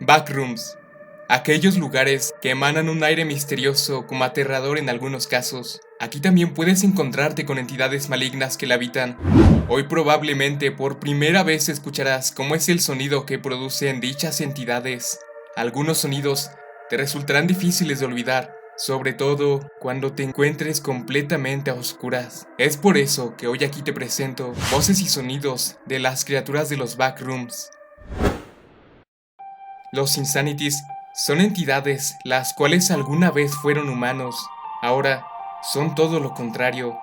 Backrooms. Aquellos lugares que emanan un aire misterioso como aterrador en algunos casos. Aquí también puedes encontrarte con entidades malignas que la habitan. Hoy probablemente por primera vez escucharás cómo es el sonido que producen dichas entidades. Algunos sonidos te resultarán difíciles de olvidar, sobre todo cuando te encuentres completamente a oscuras. Es por eso que hoy aquí te presento voces y sonidos de las criaturas de los Backrooms. Los Insanities son entidades las cuales alguna vez fueron humanos, ahora son todo lo contrario.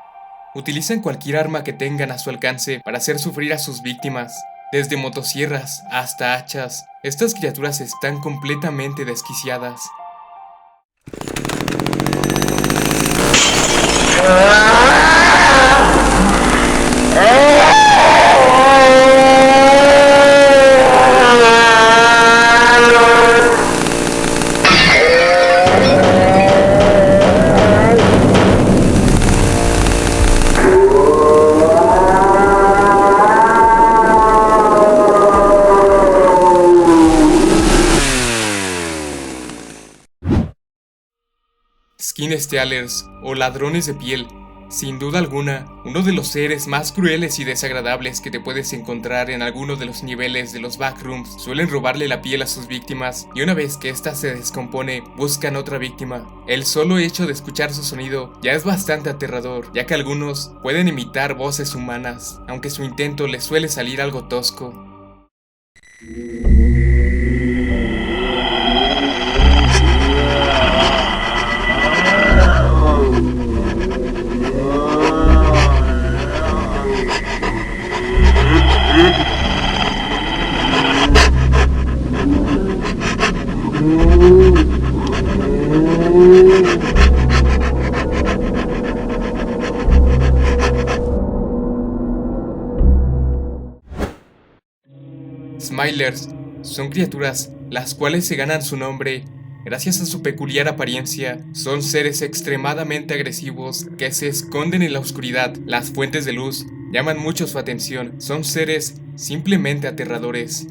Utilizan cualquier arma que tengan a su alcance para hacer sufrir a sus víctimas, desde motosierras hasta hachas. Estas criaturas están completamente desquiciadas. Skin Stealers o ladrones de piel, sin duda alguna, uno de los seres más crueles y desagradables que te puedes encontrar en alguno de los niveles de los Backrooms. Suelen robarle la piel a sus víctimas y una vez que ésta se descompone, buscan otra víctima. El solo hecho de escuchar su sonido ya es bastante aterrador, ya que algunos pueden imitar voces humanas, aunque su intento les suele salir algo tosco. Smilers son criaturas las cuales se ganan su nombre gracias a su peculiar apariencia. Son seres extremadamente agresivos que se esconden en la oscuridad. Las fuentes de luz llaman mucho su atención. Son seres simplemente aterradores.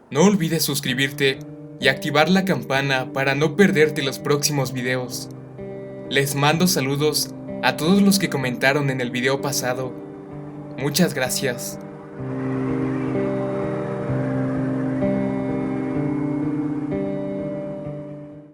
No olvides suscribirte y activar la campana para no perderte los próximos videos. Les mando saludos a todos los que comentaron en el video pasado. Muchas gracias.